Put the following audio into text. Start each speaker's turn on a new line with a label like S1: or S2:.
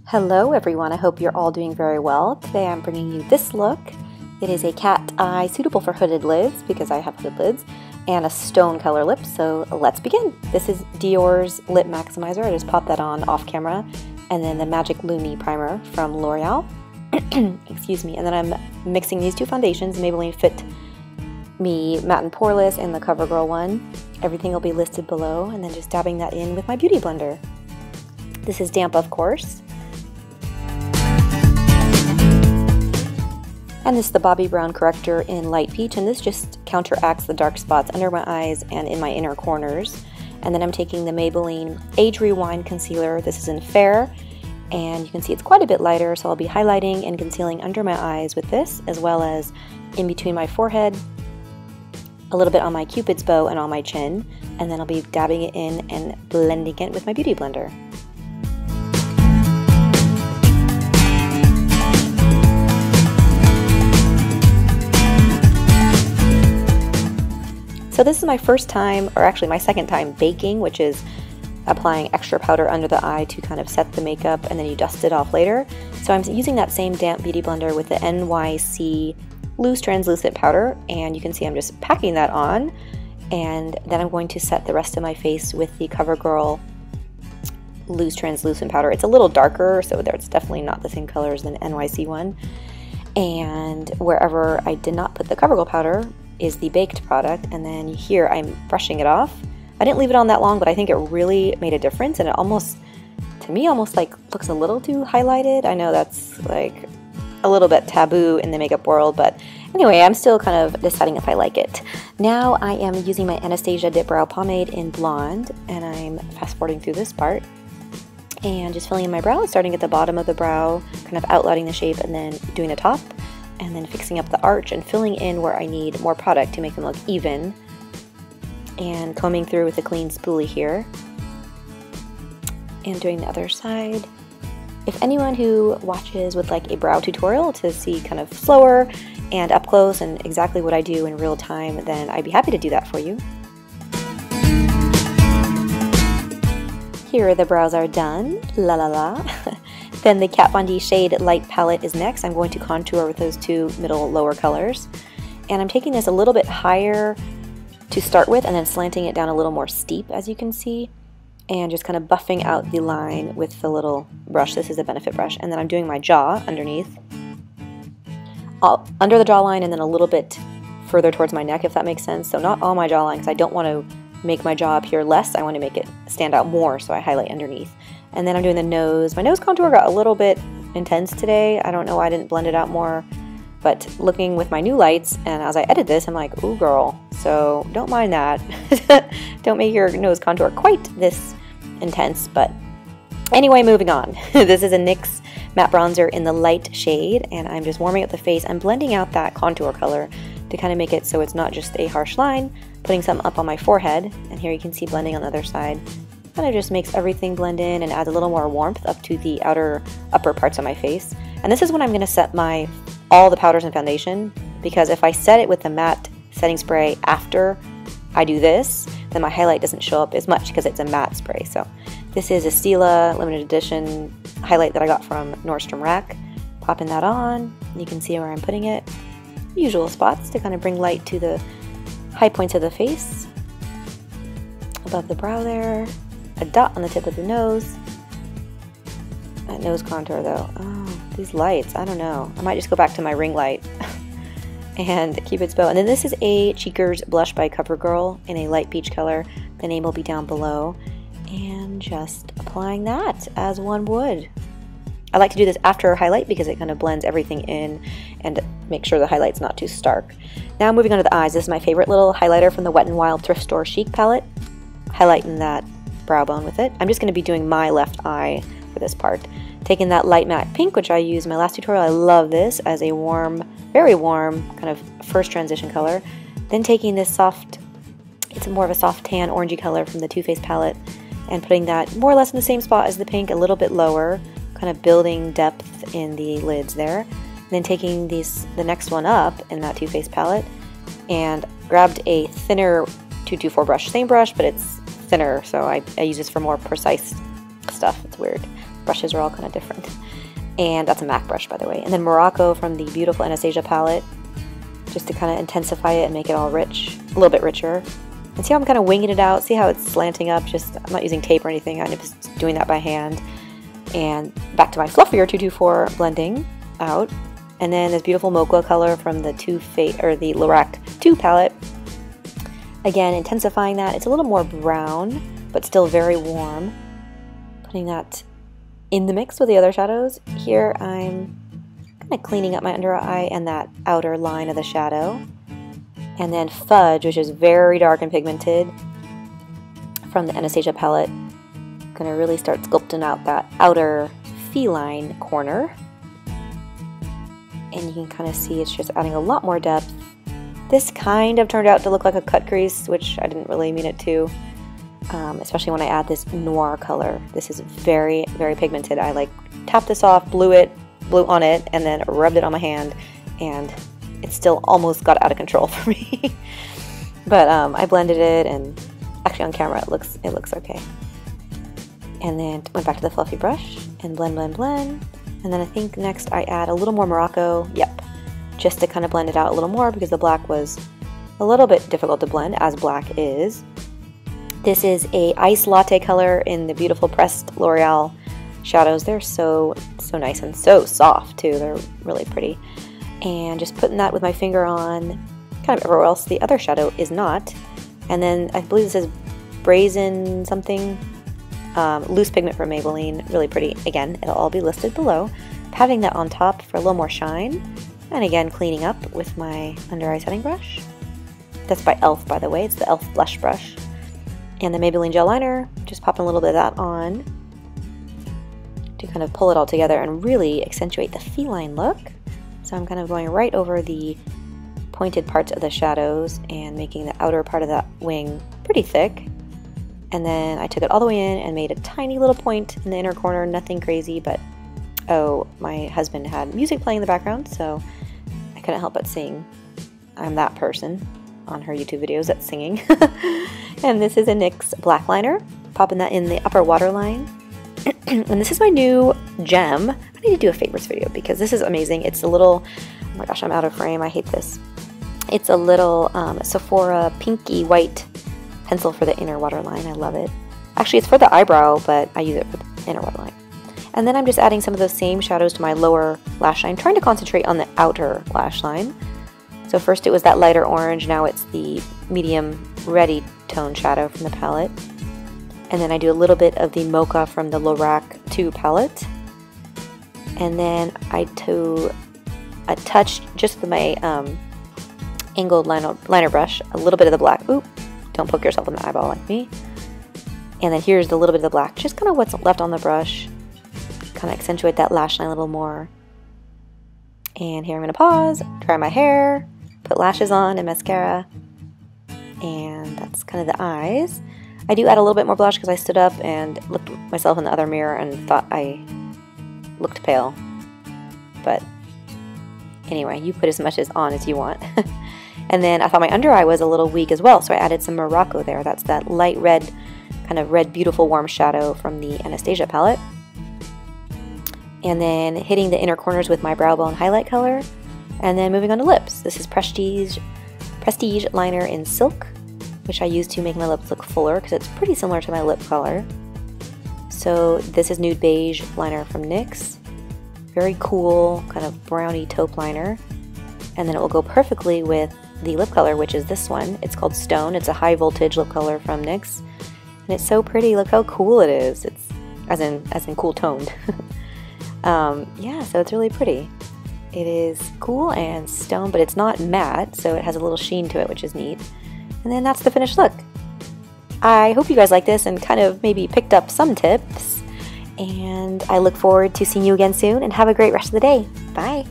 S1: Hello everyone, I hope you're all doing very well. Today I'm bringing you this look. It is a cat eye suitable for hooded lids because I have hooded lids and a stone color lip, so let's begin. This is Dior's Lip Maximizer. I just popped that on off camera, and then the Magic Lumi primer from Loreal. Excuse me. And then I'm mixing these two foundations, Maybelline Fit Me Matte and Poreless and the Covergirl one. Everything will be listed below, and then just dabbing that in with my beauty blender. This is damp, of course. And this is the Bobbi Brown Corrector in Light Peach, and this just counteracts the dark spots under my eyes and in my inner corners. And then I'm taking the Maybelline Age Rewind Concealer. This is in Fair, and you can see it's quite a bit lighter, so I'll be highlighting and concealing under my eyes with this, as well as in between my forehead, a little bit on my Cupid's bow and on my chin, and then I'll be dabbing it in and blending it with my beauty blender. So this is my first time, or actually my second time baking, which is applying extra powder under the eye to kind of set the makeup, and then you dust it off later. So I'm using that same damp beauty blender with the NYX loose translucent powder, and you can see I'm just packing that on, and then I'm going to set the rest of my face with the Covergirl loose translucent powder. It's a little darker, so it's definitely not the same color as the NYX one. And wherever I did not put the Covergirl powder is the baked product, and then here I'm brushing it off. I didn't leave it on that long, but I think it really made a difference, and it almost, to me, almost like looks a little too highlighted. I know that's like a little bit taboo in the makeup world, but anyway, I'm still kind of deciding if I like it. Now I am using my Anastasia Dip Brow Pomade in Blonde, and I'm fast forwarding through this part and just filling in my brow, starting at the bottom of the brow, kind of outlining the shape, and then doing the top, and then fixing up the arch and filling in where I need more product to make them look even, and combing through with a clean spoolie here, and doing the other side. If anyone who watches would like a brow tutorial to see kind of slower and up close and exactly what I do in real time, then I'd be happy to do that for you. Here the brows are done, la la la. Then the Kat Von D Shade Light Palette is next. I'm going to contour with those two middle lower colors. And I'm taking this a little bit higher to start with, and then slanting it down a little more steep, as you can see, and just kind of buffing out the line with the little brush. This is a Benefit brush. And then I'm doing my jaw underneath, under the jawline, and then a little bit further towards my neck, if that makes sense. So not all my jawline, because I don't want to make my jaw appear less. I want to make it stand out more, so I highlight underneath. And then I'm doing the nose. My nose contour got a little bit intense today. I don't know why I didn't blend it out more, but looking with my new lights, and as I edit this, I'm like, ooh girl, so don't mind that. Don't make your nose contour quite this intense, but anyway, moving on. This is a NYX matte bronzer in the light shade, and I'm just warming up the face. I'm blending out that contour color to kind of make it so it's not just a harsh line, putting some up on my forehead, and here you can see blending on the other side. Kind of just makes everything blend in and adds a little more warmth up to the upper parts of my face. And this is when I'm going to set all the powders and foundation, because if I set it with the matte setting spray after I do this, then my highlight doesn't show up as much because it's a matte spray. So this is a Stilla limited edition highlight that I got from Nordstrom Rack. Popping that on, you can see where I'm putting it. Usual spots to kind of bring light to the high points of the face. Above the brow there. A dot on the tip of the nose. That nose contour though, oh, these lights, I don't know. I might just go back to my ring light and Cupid's bow. And then this is a Cheekers blush by Covergirl in a light peach color. The name will be down below. And just applying that as one would. I like to do this after a highlight because it kind of blends everything in and make sure the highlight's not too stark. Now moving on to the eyes. This is my favorite little highlighter from the Wet n Wild Thrift Store Chic palette. Highlighting that brow bone with it. I'm just going to be doing my left eye for this part. Taking that light matte pink, which I used in my last tutorial. I love this as a warm, very warm kind of first transition color. Then taking this soft, it's more of a soft tan orangey color from the Too Faced palette, and putting that more or less in the same spot as the pink, a little bit lower, kind of building depth in the lids there. And then taking the next one up in that Too Faced palette and grabbed a thinner 224 brush. Same brush, but it's thinner, so I use this for more precise stuff. It's weird. brushes are all kind of different. And that's a MAC brush, by the way. And then Morocco from the beautiful Anastasia palette, just to kind of intensify it and make it all rich, a little bit richer. And see how I'm kind of winging it out? See how it's slanting up? Just, I'm not using tape or anything, I'm just doing that by hand. And back to my fluffier 224 blending out. And then this beautiful mocha color from the the Loreal 2 palette. Again, intensifying that. It's a little more brown, but still very warm. Putting that in the mix with the other shadows. Here I'm kind of cleaning up my under eye and that outer line of the shadow. And then Fudge, which is very dark and pigmented, from the Anastasia palette. Gonna really start sculpting out that outer Feline corner. And you can kind of see it's just adding a lot more depth. This kind of turned out to look like a cut crease, which I didn't really mean it to. Especially when I add this Noir color. This is very, very pigmented. I like tapped this off, blew on it, and then rubbed it on my hand, and it still almost got out of control for me. But I blended it, and actually on camera it looks okay. And then went back to the fluffy brush and blend, blend, blend. And then I think next I add a little more Morocco. Yep, just to kind of blend it out a little more because the black was a little bit difficult to blend, as black is. This is a ice latte color in the beautiful pressed Loreal shadows. They're so nice and so soft too. They're really pretty. And just putting that with my finger on kind of everywhere else the other shadow is not. And then I believe this is Brazen something. Loose pigment from Maybelline. Really pretty. Again, it'll all be listed below. Patting that on top for a little more shine. And again, cleaning up with my under eye setting brush. That's by e.l.f. by the way. It's the e.l.f. blush brush. And the Maybelline gel liner, just popping a little bit of that on to kind of pull it all together and really accentuate the feline look. So I'm kind of going right over the pointed parts of the shadows and making the outer part of that wing pretty thick. And then I took it all the way in and made a tiny little point in the inner corner, nothing crazy, but oh, my husband had music playing in the background, so I couldn't help but sing. I'm that person on her YouTube videos that's singing. And this is a NYX black liner, popping that in the upper waterline. And this is my new gem. I need to do a favorites video because this is amazing. It's a little, oh my gosh, I'm out of frame, I hate this. It's a little Sephora pinky white pencil for the inner waterline. I love it. Actually, it's for the eyebrow, but I use it for the inner waterline. And then I'm just adding some of those same shadows to my lower lash line, trying to concentrate on the outer lash line. So first it was that lighter orange, now it's the medium reddy tone shadow from the palette. And then I do a little bit of the mocha from the Loreal 2 palette. And then I do a touch, just with my angled liner brush, a little bit of the black. Oop, don't poke yourself in the eyeball like me. And then here's the little bit of the black, just kind of what's left on the brush. Kind of accentuate that lash line a little more. And here I'm going to pause, dry my hair, put lashes on and mascara. And that's kind of the eyes. I do add a little bit more blush because I stood up and looked at myself in the other mirror and thought I looked pale. But anyway, you put as much on as you want. And then I thought my under eye was a little weak as well, so I added some Morocco there. That's that light red, kind of red, beautiful, warm shadow from the Anastasia palette. And then hitting the inner corners with my brow bone highlight color. And then moving on to lips. This is Prestige liner in Silk, which I use to make my lips look fuller because it's pretty similar to my lip color. So this is Nude Beige liner from NYX. Very cool, kind of browny taupe liner. And then it will go perfectly with the lip color, which is this one. It's called Stone. It's a high voltage lip color from NYX. And it's so pretty. Look how cool it is. It's as in cool toned. Yeah, so it's really pretty. It is cool and stone, but it's not matte, so it has a little sheen to it, which is neat. And then that's the finished look. I hope you guys like this and kind of maybe picked up some tips. And I look forward to seeing you again soon, and have a great rest of the day. Bye!